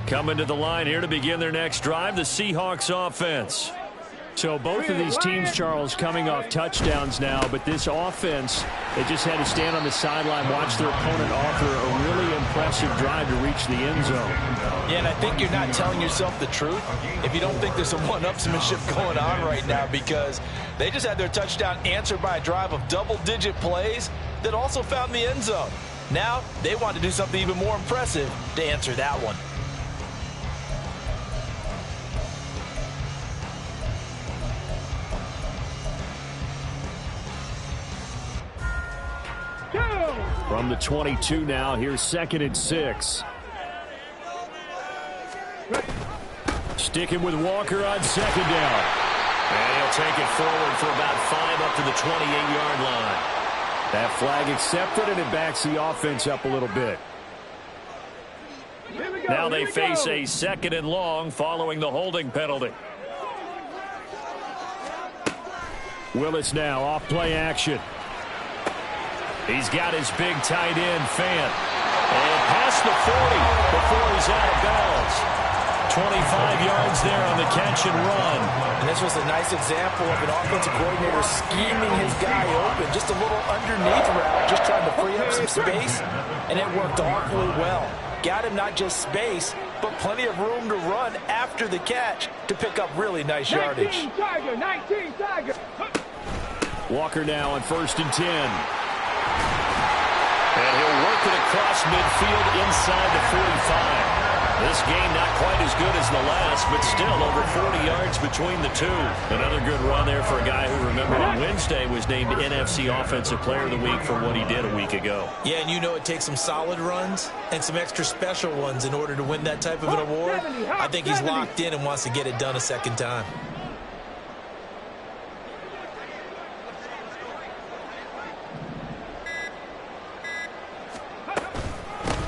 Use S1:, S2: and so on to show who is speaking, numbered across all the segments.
S1: Coming to the line here to begin their next drive, the Seahawks offense.
S2: So both of these teams, Charles, coming off touchdowns now, but this offense, they just had to stand on the sideline, watch their opponent offer a really impressive drive to reach the end zone.
S3: Yeah, and I think you're not telling yourself the truth if you don't think there's some one-upsmanship going on right now, because they just had their touchdown answered by a drive of double-digit plays that also found the end zone. Now they want to do something even more impressive to answer that one.
S2: From the 22 now, here's 2nd and 6. Sticking with Walker on 2nd down.
S1: And he'll take it forward for about 5 up to the 28-yard line.
S2: That flag accepted, and it backs the offense up a little bit.
S1: Now they face a 2nd and long following the holding penalty.
S2: Willis now off play action.
S1: He's got his big tight end, Fant. And past the 40 before he's out of bounds. 25 yards there on the catch and run.
S3: And this was a nice example of an offensive coordinator scheming his guy open. Just a little underneath route, just trying to free up some space. And it worked awfully well. Got him not just space, but plenty of room to run after the catch to pick up really nice yardage.
S4: 19 Tiger.
S2: Walker now on 1st and 10.
S1: And he'll work it across midfield inside the 45. This game not quite as good as the last, but still over 40 yards between the two. Another good run there for a guy who, remember, on Wednesday was named NFC Offensive Player of the Week for what he did a week ago.
S3: Yeah, and you know it takes some solid runs and some extra special ones in order to win that type of an award. I think he's locked in and wants to get it done a second time.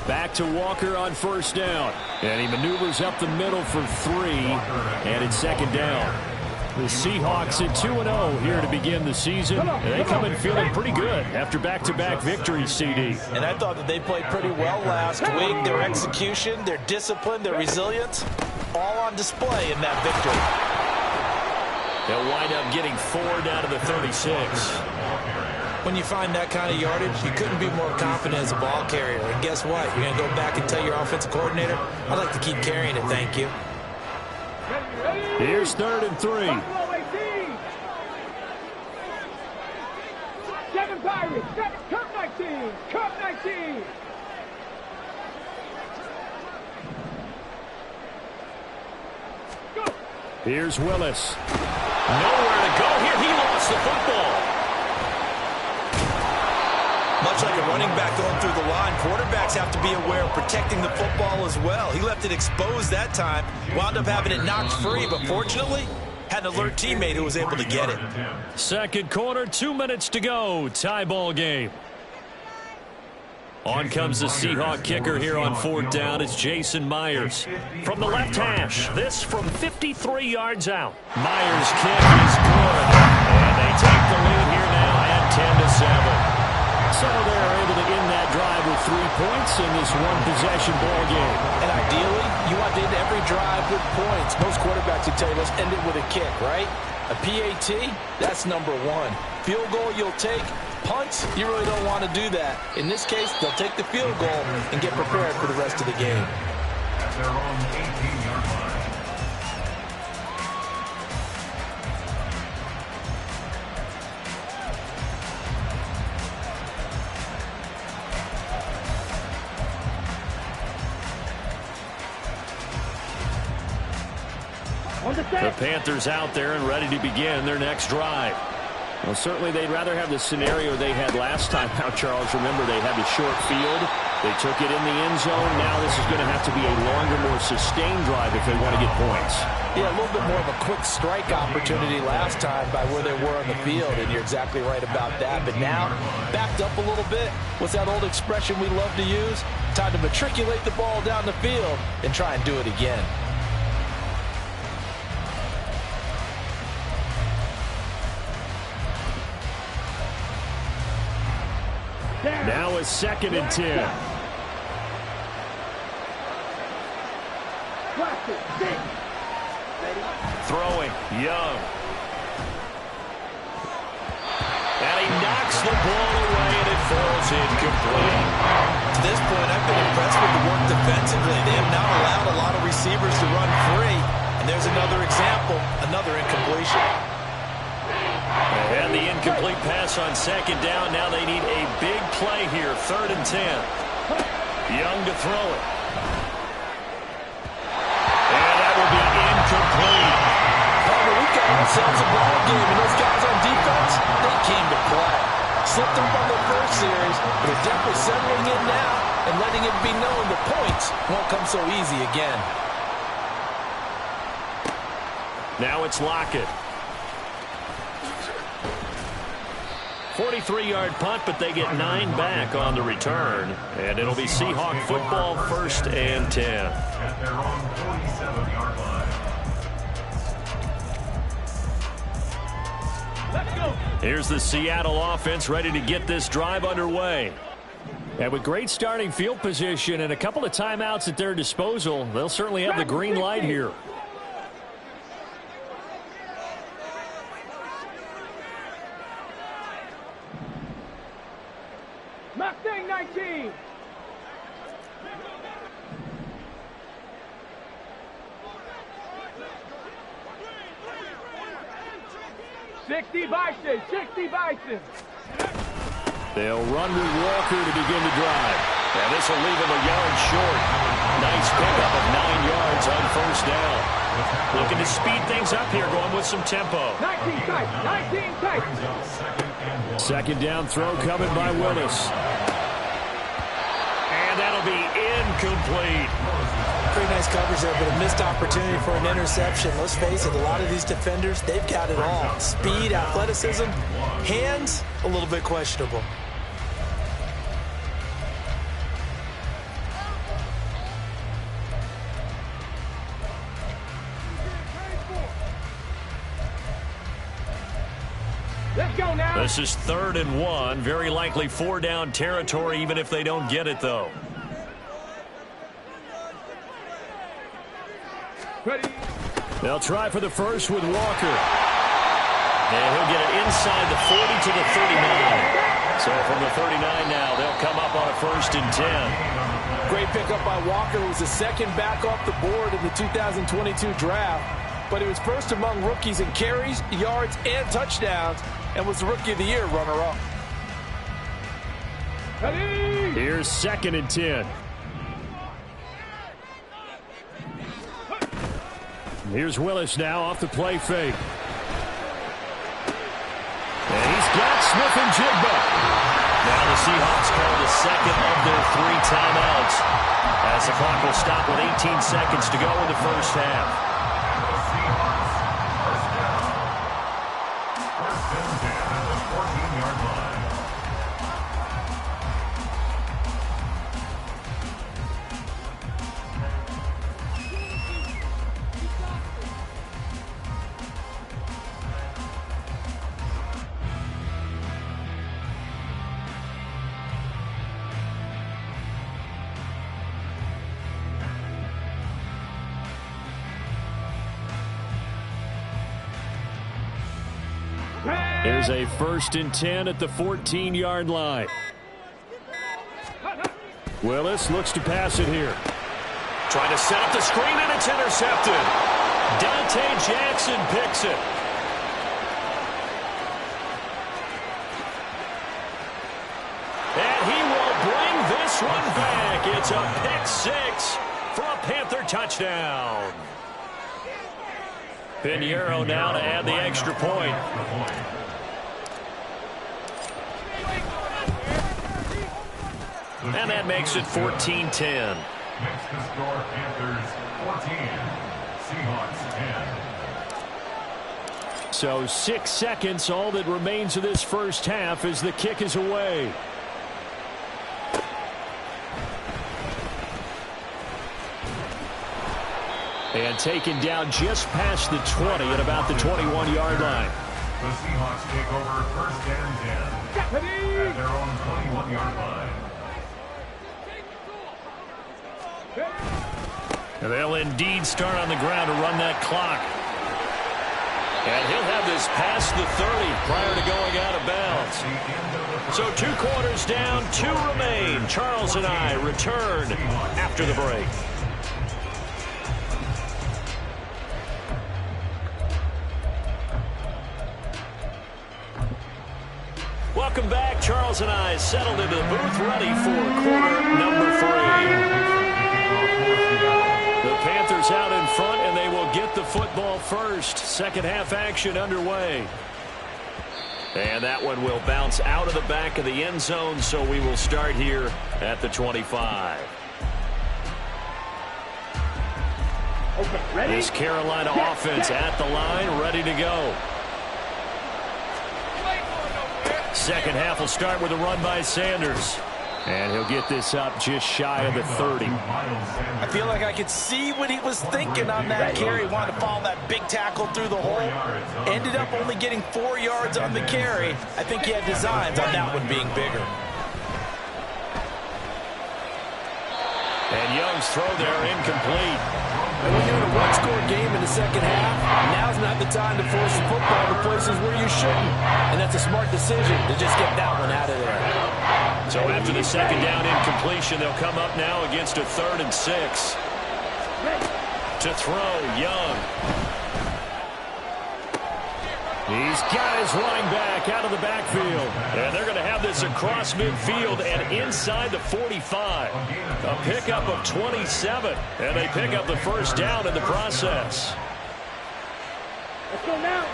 S2: Back to Walker on 1st down. And he maneuvers up the middle for 3. And it's 2nd down. The Seahawks at 2-0 here to begin the season. And they come in feeling pretty good after back-to-back victories, CD.
S3: And I thought that they played pretty well last week. Their execution, their discipline, their resilience, all on display in that victory.
S1: They'll wind up getting 4 down to the 36.
S3: When you find that kind of yardage, you couldn't be more confident as a ball carrier. And guess what? You're going to go back and tell your offensive coordinator, I'd like to keep carrying it, thank you.
S2: Here's 3rd and 3.
S4: 7 Pirates. Cup 19. Cup 19. Go.
S2: Here's Willis.
S1: Nowhere to go here. He lost the football.
S3: Much like a running back going through the line, quarterbacks have to be aware of protecting the football as well. He left it exposed that time, wound up having it knocked free, but fortunately, had an alert teammate who was able to get it.
S1: Second quarter, 2 minutes to go. Tie ball game. On comes the Seahawk kicker here on 4th down. It's Jason Myers. From the left hash, this from 53 yards out. Myers' kick is good. And they take the lead here now at 10-7.
S2: So they're able to end that drive with 3 points in this one-possession ball game.
S3: And ideally, you want to end every drive with points. Most quarterbacks would tell you, let's end it with a kick, right? A PAT, that's number 1. Field goal you'll take. Punts, you really don't want to do that. In this case, they'll take the field goal and get prepared for the rest of the game.
S5: At their own 18-yard line.
S1: The Panthers out there and ready to begin their next drive.
S2: Well, certainly they'd rather have the scenario they had last time out, Charles. Remember, they had the short field. They took it in the end zone. Now this is going to have to be a longer, more sustained drive if they want to get points.
S3: Yeah, a little bit more of a quick strike opportunity last time by where they were on the field, and you're exactly right about that. But now, backed up a little bit. What's that old expression we love to use? Time to matriculate the ball down the field and try and do it again.
S2: Now it's 2nd and 10.
S4: Plastic, 6.
S2: Throwing, Young. And he knocks the ball away, and it falls incomplete.
S3: To this point, I've been impressed with the work defensively. They have not allowed a lot of receivers to run free. And there's another example, another incompletion.
S2: And the incomplete pass on second down. Now they need a big play here, 3rd and 10. Young to throw it. And that will be incomplete.
S3: However, we've got ourselves a ball game, and those guys on defense, they came to play. Slipped them from the first series, but they're definitely settling in now and letting it be known the points won't come so easy again.
S2: Now it's Lockett. 43-yard punt, but they get 9 back on the return. And it'll be Seahawk football, 1st and 10.
S5: At their own 47-yard line.
S4: Let's go.
S2: Here's the Seattle offense ready to get this drive underway. And with great starting field position and a couple of timeouts at their disposal, they'll certainly have the green light here.
S4: Mustang 19. Sixty Bison, 60 Bison.
S2: They'll run with Walker to begin the drive. And this will leave him a yard short. Nice pickup of 9 yards on 1st down. Looking to speed things up here, going with some tempo.
S4: 19 tight, 19 tight.
S2: 2nd down throw coming by Willis. And that'll be incomplete.
S3: Pretty nice coverage there, but a missed opportunity for an interception. Let's face it, a lot of these defenders, they've got it all. Speed, athleticism, hands, a little bit questionable.
S4: Let's go now.
S2: This is 3rd and 1. Very likely 4-down territory, even if they don't get it, though.
S4: Ready.
S2: They'll try for the first with Walker. And he'll get it inside the 40 to the 39. So from the 39 now, they'll come up on a 1st and 10.
S3: Great pickup by Walker. It was the 2nd back off the board in the 2022 draft. But he was first among rookies in carries, yards, and touchdowns, and was the Rookie of the Year runner-up.
S4: Ready.
S2: Here's 2nd and 10. Here's Willis now off the play fake. And he's got Smith-Njigba. Now the Seahawks call the 2nd of their 3 timeouts, as the clock will stop with 18 seconds to go in the 1st half. Here's a 1st and 10 at the 14-yard line. Willis looks to pass it here. Trying to set up the screen, and it's intercepted. Dante Jackson picks it. And he will bring this one back. It's a pick 6 for a Panther touchdown. Pinheiro now to add the extra point. And that makes it 14-10.
S5: Makes the score Panthers 14, Seahawks 10.
S2: So 6 seconds, all that remains of this 1st half as the kick is away. And taken down just past the 20 at about the 21-yard line.
S5: The Seahawks take over 1st and 10 at their own 21-yard line.
S2: And they'll indeed start on the ground to run that clock.
S1: And he'll have this past the 30 prior to going out of bounds. So 2 quarters down, 2 remain. Charles and I return after the break. Welcome back. Charles and I settled into the booth, ready for quarter number 3. The Panthers out in front, and they will get the football first. Second half action underway. And that one will bounce out of the back of the end zone, so we will start here at the 25.
S4: Okay, ready?
S1: This Carolina offense at the line, ready to go. Second half will start with a run by Sanders.
S2: And he'll get this up just shy of the 30.
S3: I feel like I could see what he was thinking on that carry. Wanted to follow that big tackle through the hole. Ended up only getting 4 yards on the carry. I think he had designs on that one being bigger.
S1: And Young's throw there incomplete.
S3: And when you're in a one-score game in the second half, now's not the time to force the football to places where you shouldn't. And that's a smart decision to just get that one out of there.
S1: So after the second down incompletion, they'll come up now against a 3rd and 6. To throw, Young.
S2: He's got his running back out of the backfield.
S1: And they're going to have this across midfield and inside the 45. A pickup of 27. And they pick up the first down in the process.
S4: Let's go now.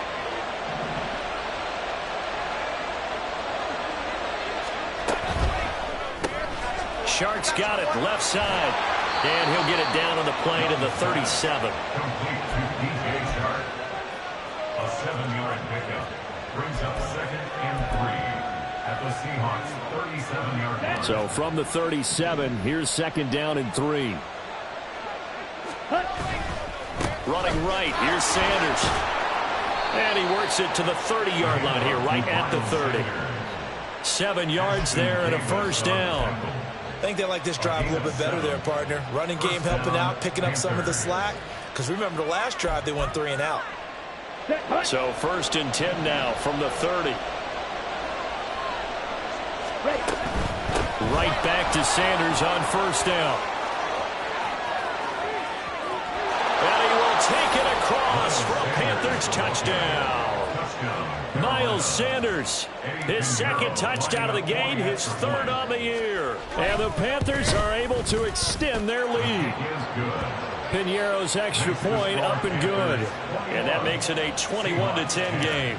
S1: Shark's got it left side. And he'll get it down on the play to the 37.
S5: Complete to DJ Shark. A 7-yard pickup. Brings up 2nd and 3 at the Seahawks' 37-yard line.
S2: So from the 37, here's 2nd down and 3.
S1: Running right, here's Sanders. And he works it to the 30-yard line here, right at the 30. 7 yards there and a first down.
S3: I think they like this drive a little bit better there, partner. Running game helping out, picking up some of the slack. Because remember the last drive, they went 3 and out.
S1: So 1st and 10 now from the 30. Right back to Sanders on first down. And he will take it across for a Panthers touchdown. Miles Sanders, his 2nd touchdown of the game, his 3rd on the year.
S2: And the Panthers are able to extend their lead. Piñeiro's extra point up and good.
S1: And that makes it a 21-10 game.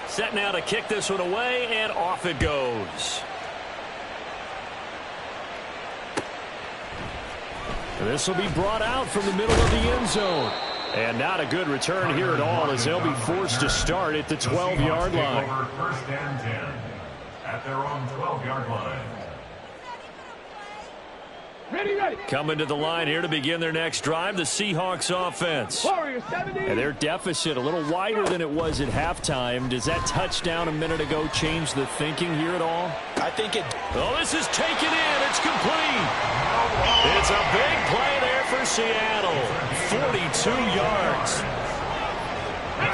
S1: Set now to kick this one away, and off it goes.
S2: This will be brought out from the middle of the end zone. And not a good return here at all, as they'll be forced to start at the 12-yard line.
S5: Over 1st and 10 at their own 12-yard line.
S4: Ready, ready.
S1: Coming to the line here to begin their next drive, the Seahawks offense.
S4: Warriors 70.
S2: And their deficit a little wider than it was at halftime. Does that touchdown a minute ago change the thinking here at all?
S3: I think it...
S1: Oh, this is taken in. It's complete. It's a big play there for Seattle. 42 yards.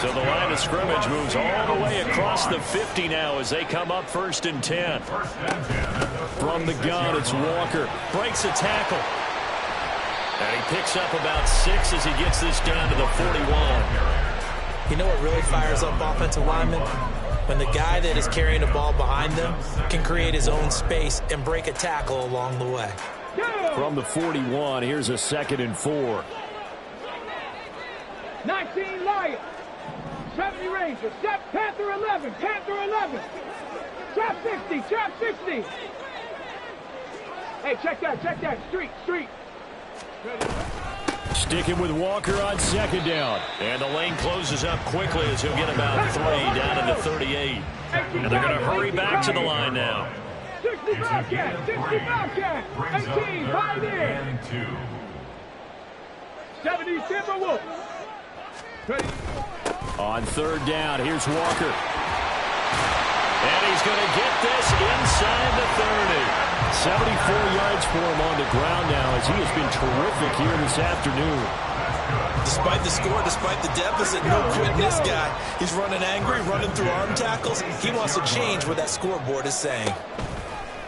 S1: So the line of scrimmage moves all the way across the 50 now as they come up 1st and 10.
S2: From the gun, it's Walker.
S1: Breaks a tackle. And he picks up about 6 as he gets this down to the 41.
S3: You know what really fires up offensive linemen? When the guy that is carrying the ball behind them can create his own space and break a tackle along the way.
S2: From the 41, here's a 2nd and 4.
S4: 19 Lions. 70 Rangers. Step Panther 11. Panther 11. Trap 60. Trap 60. Hey, check that. Check that. Street.
S2: Sticking with Walker on 2nd down.
S1: And the lane closes up quickly as he'll get about 3 down to the 38. And they're going to hurry back to the line now.
S4: 60 Bobcat. 60 Bobcat. 18. 5 in. 70 Timberwolves. Ready.
S2: On 3rd down, here's Walker.
S1: And he's going to get this inside the 30.
S2: 74 yards for him on the ground now as he has been terrific here this afternoon.
S3: Despite the score, despite the deficit, no quitting this guy. He's running angry, running through arm tackles. He wants to change what that scoreboard is saying.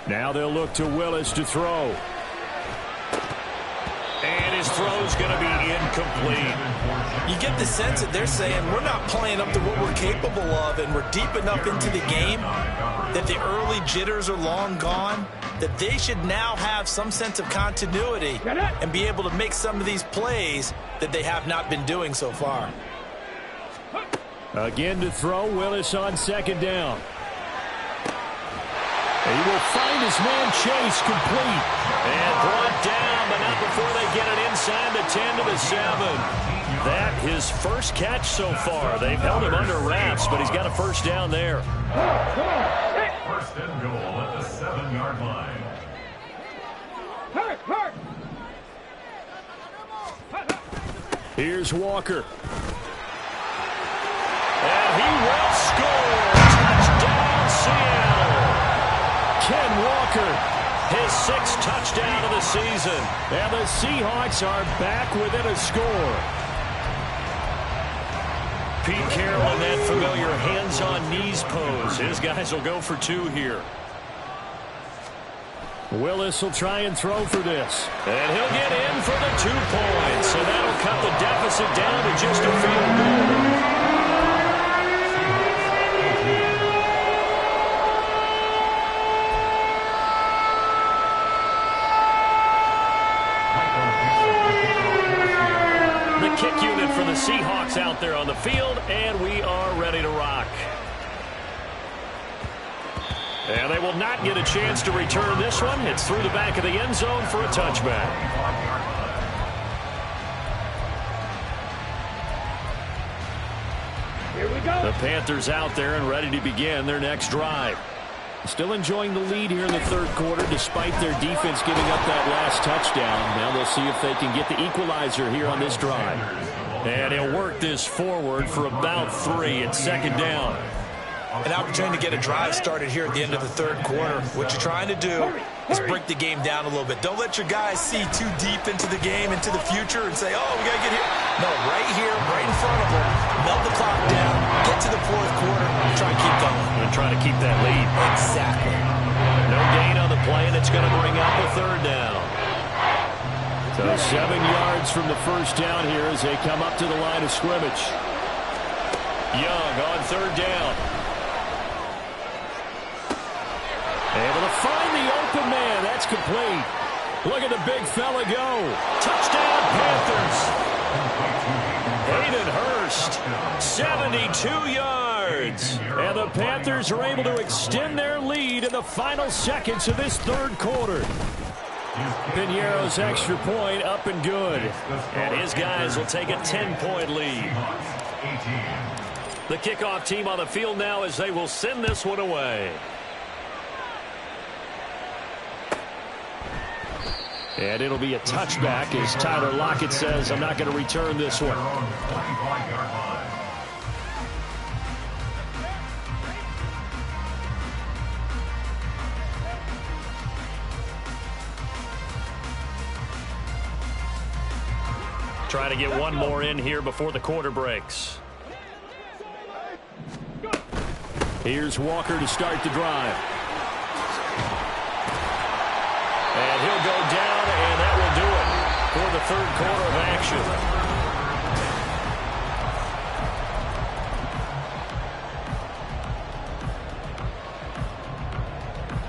S2: Now they'll look to Willis to throw.
S1: And his throw's going to be incomplete.
S3: You get the sense that they're saying we're not playing up to what we're capable of, and we're deep enough into the game that the early jitters are long gone, that they should now have some sense of continuity and be able to make some of these plays that they have not been doing so far.
S2: Again to throw, Willis on second down. He will find his man Chase complete.
S1: And brought down, but not before they get it inside the 10 to the 7. That his first catch so far. They've held him under wraps, but he's got a first down there.
S5: First and goal at the 7-yard line.
S4: Hurt!
S2: Here's Walker.
S1: And he will score. Touchdown, Seattle.
S2: Ken Walker,
S1: his 6th touchdown of the season.
S2: And the Seahawks are back within a score.
S1: Pete Carroll in that familiar hands-on-knees pose. His guys will go for 2 here.
S2: Willis will try and throw for this.
S1: And he'll get in for the 2 points. So that'll cut the deficit down to just a field goal. Kick unit for the Seahawks out there on the field, and we are ready to rock. And they will not get a chance to return this one. It's through the back of the end zone for a touchback.
S4: Here we go.
S2: The Panthers out there and ready to begin their next drive. Still enjoying the lead here in the third quarter despite their defense giving up that last touchdown. Now they'll see if they can get the equalizer here on this drive.
S1: And he'll work this forward for about 3. It's second down.
S3: An opportunity to get a drive started here at the end of the third quarter. What you're trying to do is break the game down a little bit. Don't let your guys see too deep into the game, into the future, and say, oh, we got to get here. No, right here, right in front of them, melt the clock down, get to the fourth quarter, and try and keep going.
S1: And try to keep that lead.
S3: Exactly.
S1: No gain on the play, and it's going to bring out the third down.
S2: So 7 yards from the first down here as they come up to the line of scrimmage.
S1: Young on third down.
S2: Able to find the open man. That's complete. Look at the big fella go.
S1: Touchdown, Panthers. Hayden Hurst, 72 yards.
S2: And the Panthers are able to extend their lead in the final seconds of this third quarter. Piñeiro's extra point up and good.
S1: And his guys will take a 10-point lead. The kickoff team on the field now as they will send this one away.
S2: And it'll be a touchback as Tyler Lockett says, I'm not going to return this one.
S1: Try to get one more in here before the quarter breaks.
S2: Here's Walker to start the drive.
S1: And he'll go down, and that will do it for the third quarter of action.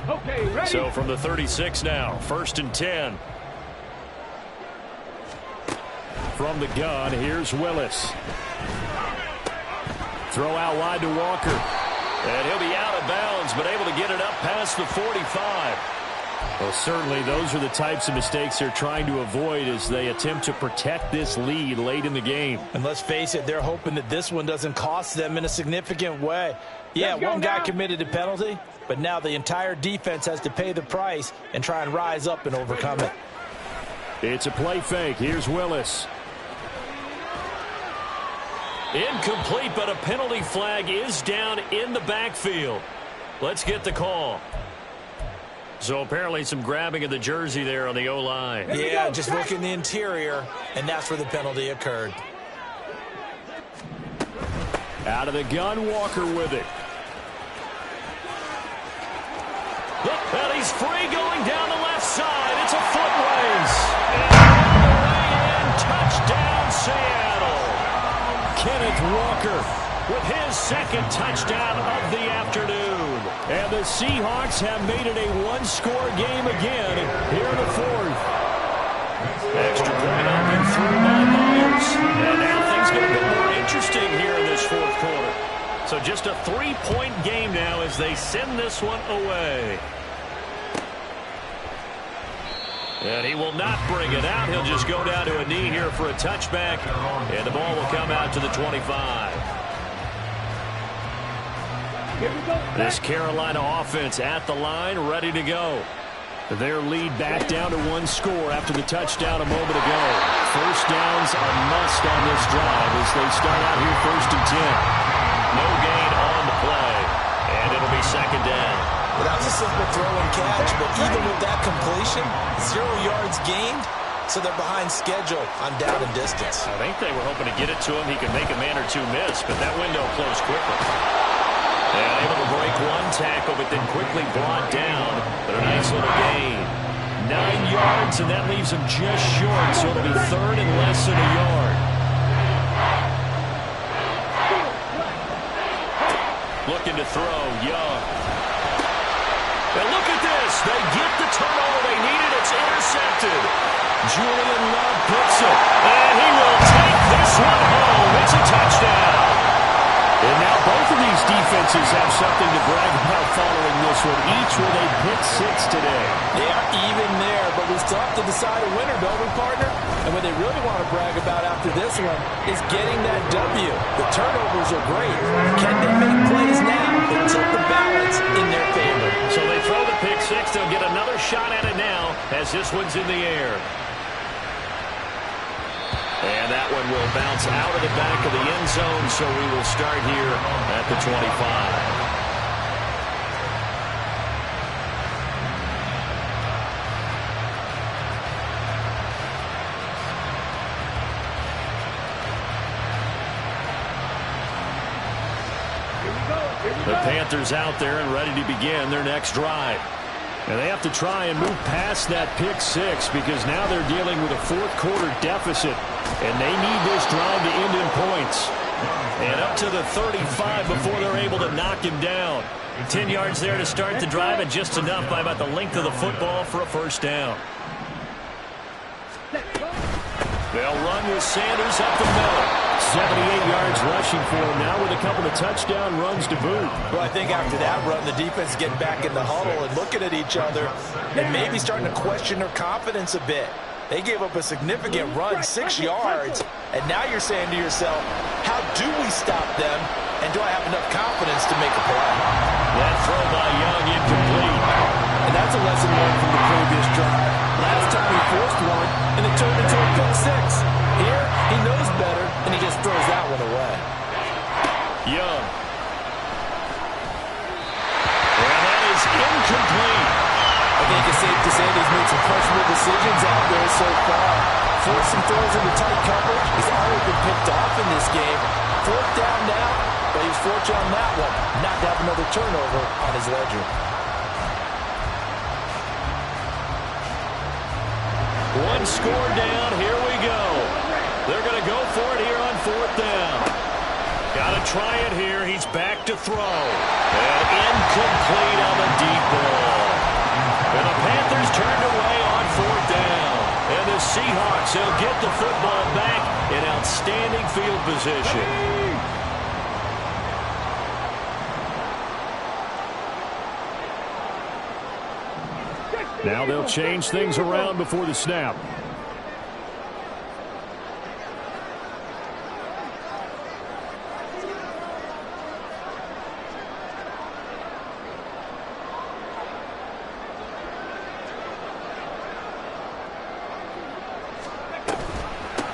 S4: Okay, ready?
S1: So from the 36 now, 1st and 10.
S2: From the gun, here's Willis. Throw out wide to Walker.
S1: And he'll be out of bounds, but able to get it up past the 45.
S2: Well, certainly those are the types of mistakes they're trying to avoid as they attempt to protect this lead late in the game.
S3: And let's face it, they're hoping that this one doesn't cost them in a significant way. Yeah, one guy committed a penalty, but now the entire defense has to pay the price and try and rise up and overcome it.
S2: It's a play fake. Here's Willis.
S1: Incomplete, but a penalty flag is down in the backfield. Let's get the call.
S2: So apparently some grabbing of the jersey there on the O-line.
S3: Yeah, just look in the interior, and that's where the penalty occurred.
S2: Out of the gun, Walker with it. And he's free going down the left side. It's a foot race. And all the way in, touchdown Seattle. Kenneth Walker with his second touchdown of the afternoon. And the Seahawks have made it a one-score game again here in the fourth. Extra point up and through by Myers. And now things get a bit more interesting here in this fourth quarter. So just a 3-point game now as they send this one away. And he will not bring it out. He'll just go down to a knee here for a touchback. And the ball will come out to the 25. This Carolina offense at the line, ready to go. Their lead back down to one score after the touchdown a moment ago. First downs a must on this drive as they start out here 1st and 10. No gain on the play. And it'll be second down.
S3: Well, that was a simple throw and catch, but even with that completion, 0 yards gained, so they're behind schedule on down and distance.
S2: I think they were hoping to get it to him. He could make a man or two miss, but that window closed quickly. And able to break one tackle, but then quickly brought down. But a nice little gain. 9 yards, and that leaves him just short, so it'll be third and less than a yard. Looking to throw, Young. And look at this. They get the turnover they needed. It's intercepted. Julian Love picks it. And he will take this one home. It's a touchdown. And now both of these defenses have something to brag about following this one. Each with a pick six today.
S3: Yeah, even there, but we still have to decide a winner, don't we, partner? And what they really want to brag about after this one is getting that W. The turnovers are great. Can they make plays now that tilt the balance in their favor?
S2: So they throw the pick six. They'll get another shot at it now as this one's in the air. And that one will bounce out of the back of the end zone, so we will start here at the 25. The Panthers out there and ready to begin their next drive. And they have to try and move past that pick six because now they're dealing with a fourth quarter deficit. And they need this drive to end in points. And up to the 35 before they're able to knock him down. 10 yards there to start the drive and just enough by about the length of the football for a first down. They'll run with Sanders up the middle. 78 yards rushing for him now with a couple of touchdown runs to boot.
S3: Well, I think after that run, the defense is getting back in the huddle and looking at each other and maybe starting to question their confidence a bit. They gave up a significant run, 6 yards, and now you're saying to yourself, how do we stop them, and do I have enough confidence to make a play?
S2: That throw by Young incomplete.
S3: And that's a lesson learned from the previous drive. Last time he forced one, and it turned into a pick six. Here, he knows better, and he just throws that one away.
S2: Young. And that is incomplete.
S3: I think it's safe to say he's made some questionable decisions out there so far. Forcing throws into tight coverage. He's already been picked off in this game. Fourth down now, but he was fortunate on that one not to have another turnover on his ledger.
S2: One score down. Here we go. They're going to go for it here on fourth down. Got to try it here. He's back to throw. And incomplete on the deep ball. And the Panthers turned away on fourth down. And the Seahawks, they'll get the football back in outstanding field position. Now they'll change things around before the snap.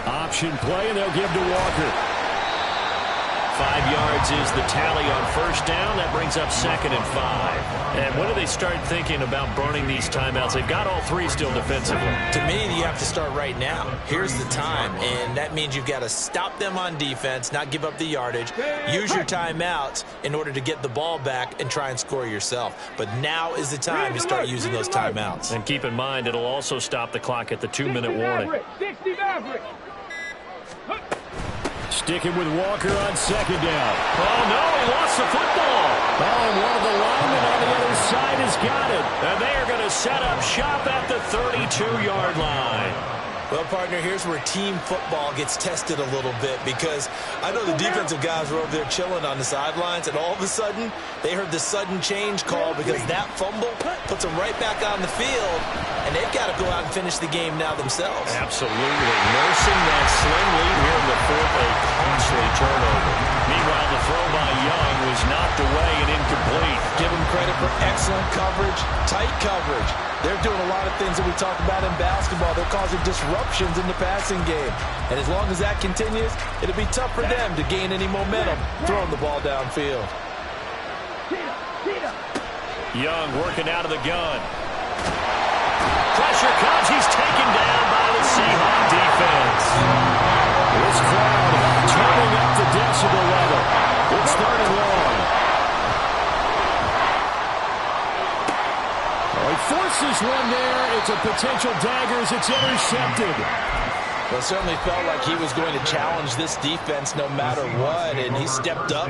S2: Option play, and they'll give to Walker. 5 yards is the tally on first down. That brings up 2nd and 5. And when do they start thinking about burning these timeouts? They've got all 3 still defensively.
S3: To me, you have to start right now. Here's the time, and that means you've got to stop them on defense, not give up the yardage, use your timeouts in order to get the ball back and try and score yourself. But now is the time to start using those timeouts.
S2: And keep in mind, it'll also stop the clock at the 2-minute warning.
S4: 60 Maverick.
S2: Sticking with Walker on 2nd down. Oh, no, he lost the football. Oh, and one of the linemen on the other side has got it. And they are going to set up shop at the 32-yard line.
S3: Well, partner, here's where team football gets tested a little bit, because I know the defensive guys were over there chilling on the sidelines, and all of a sudden, they heard the sudden change call because that fumble puts them right back on the field, and they've got to go out and finish the game now themselves.
S2: Absolutely. Nursing that slim lead here in the 4th, a costly turnover. Meanwhile, the throw by Young was knocked away and incomplete.
S3: Give them credit for excellent coverage, tight coverage. They're doing a lot of things that we talk about in basketball. They're causing disruptions in the passing game. And as long as that continues, it'll be tough for them to gain any momentum throwing the ball downfield.
S2: Young working out of the gun. Pressure comes. He's taken down by the Seahawks defense. This crowd turning up the decibel level. It's 3rd and long. He forces one there. It's a potential dagger as it's intercepted.
S3: Well, it certainly felt like he was going to challenge this defense no matter what, and he stepped up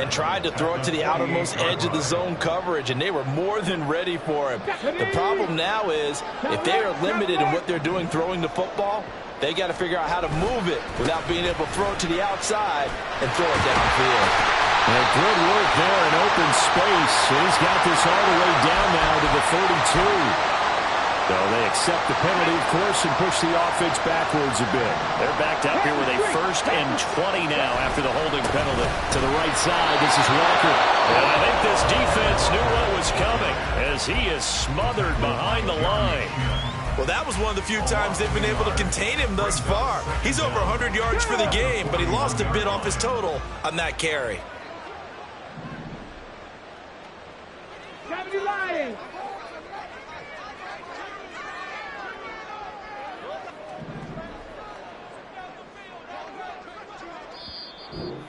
S3: and tried to throw it to the outermost edge of the zone coverage, and they were more than ready for him. The problem now is if they are limited in what they're doing throwing the football, they got to figure out how to move it without being able to throw it to the outside and throw it downfield.
S2: And good work there in open space. He's got this all the way down now to the 32. So they accept the penalty, of course, and push the offense backwards a bit. They're backed up here with a 1st and 20 now after the holding penalty. To the right side, this is Walker. And I think this defense knew what was coming as he is smothered behind the line.
S3: Well, that was one of the few times they've been able to contain him thus far. He's over 100 yards for the game, but he lost a bit off his total on that carry.
S4: 70 Lions.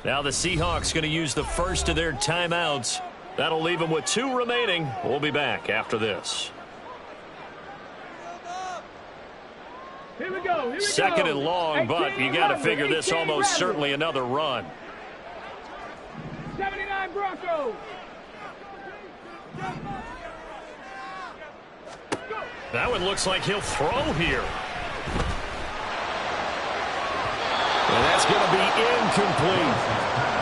S2: Now the Seahawks going to use the first of their timeouts. That'll leave them with 2 remaining. We'll be back after this.
S4: Here we go.
S2: 2nd and long, but you got to figure this almost certainly another run.
S4: 79 Broncos.
S2: That one looks like he'll throw here. And that's going to be incomplete.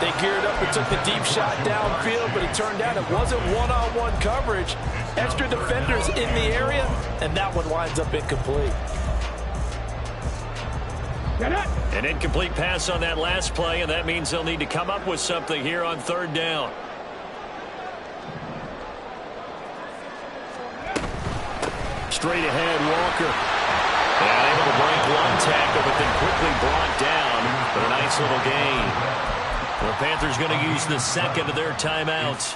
S3: They geared up and took the deep shot downfield, but it turned out it wasn't one-on-one coverage. Extra defenders in the area, and that one winds up incomplete.
S2: An incomplete pass on that last play, and that means they'll need to come up with something here on 3rd down. Straight ahead, Walker. And able to break one tackle, but then quickly brought down for a nice little gain. The Panthers going to use the 2nd of their timeouts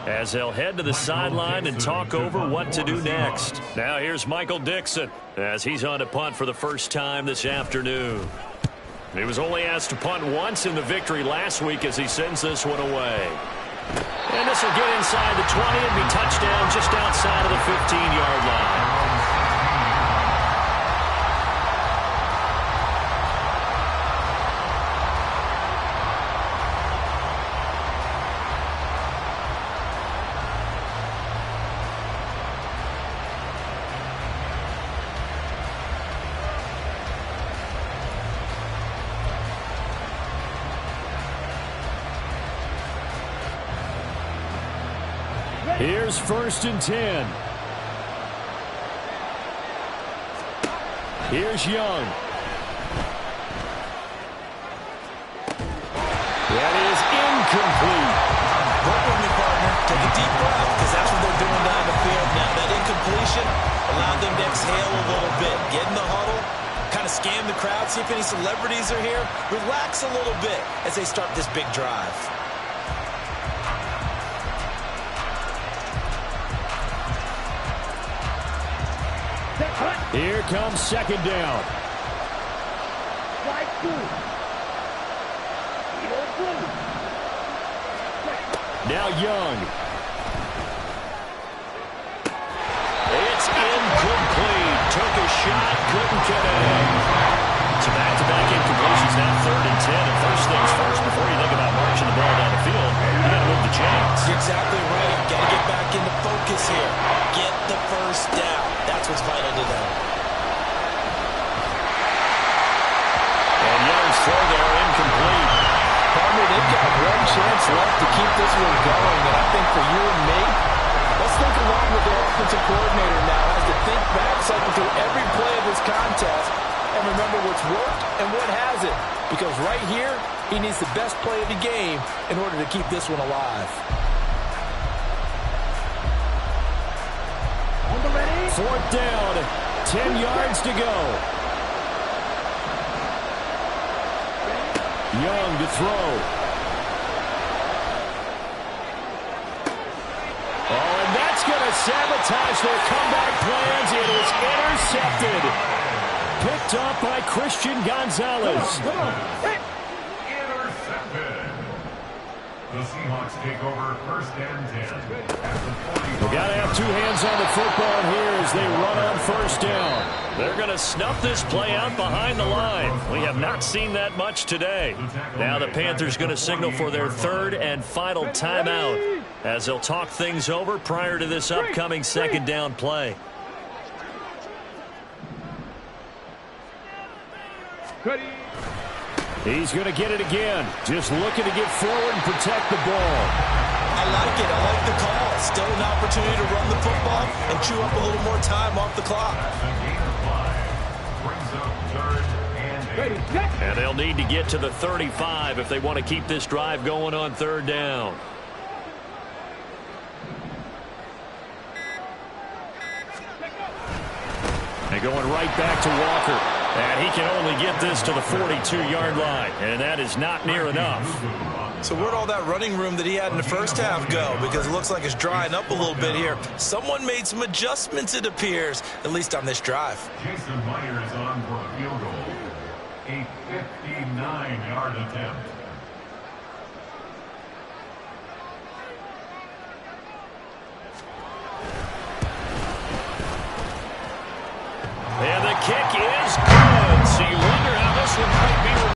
S2: as they'll head to the sideline and talk over what to do next. Now here's Michael Dixon as he's on to punt for the first time this afternoon. He was only asked to punt once in the victory last week as he sends this one away. And this will get inside the 20 and be touchdown just outside of the 15-yard line. Here's 1st and 10. Here's Young. That is incomplete.
S3: Work with me, partner. Take a deep breath, because that's what they're doing down the field now. That incompletion allowed them to exhale a little bit. Get in the huddle, kind of scan the crowd, see if any celebrities are here. Relax a little bit as they start this big drive.
S2: Here comes second down. Now Young.
S1: It's incomplete. Took a shot, couldn't connect. So back-to-back incompletions, now 3rd and 10. And first things first, before you think about marching the ball down the field, you got to move the chains.
S3: You're exactly right. Got to get back into focus here. Get the first down. That's what's vital to them.
S1: And Young's throw there, incomplete.
S3: Palmer, they've got one chance left to keep this one going, and I think for you and me, let's think along with the offensive coordinator now. Has to think back, cycle through every play of this contest, and remember what's worked and what hasn't. Because right here, he needs the best play of the game in order to keep this one alive.
S2: Fourth down, 10 yards to go. Young to throw. Oh, and that's going to sabotage their comeback plans. It is intercepted. Picked up by Christian Gonzalez.
S5: Intercepted. The Seahawks take over 1st and 10.
S2: We've got to have two hands on the football here as they run on 1st down.
S1: They're going to snuff this play out behind the line. We have not seen that much today. Now the Panthers going to signal for their 3rd and final timeout as they'll talk things over prior to this upcoming 2nd down play.
S2: He's going to get it again. Just looking to get forward and protect the ball.
S3: I like it. I like the call. Still an opportunity to run the football and chew up a little more time off the clock.
S1: And they'll need to get to the 35 if they want to keep this drive going on 3rd down.
S2: And going right back to Walker.
S1: And he can only get this to the 42-yard line, and that is not near enough.
S3: So where'd all that running room that he had in the first half go? Because it looks like it's drying up a little bit here. Someone made some adjustments, it appears, at least on this drive.
S5: Jason Myers on for a field goal. A 59-yard attempt.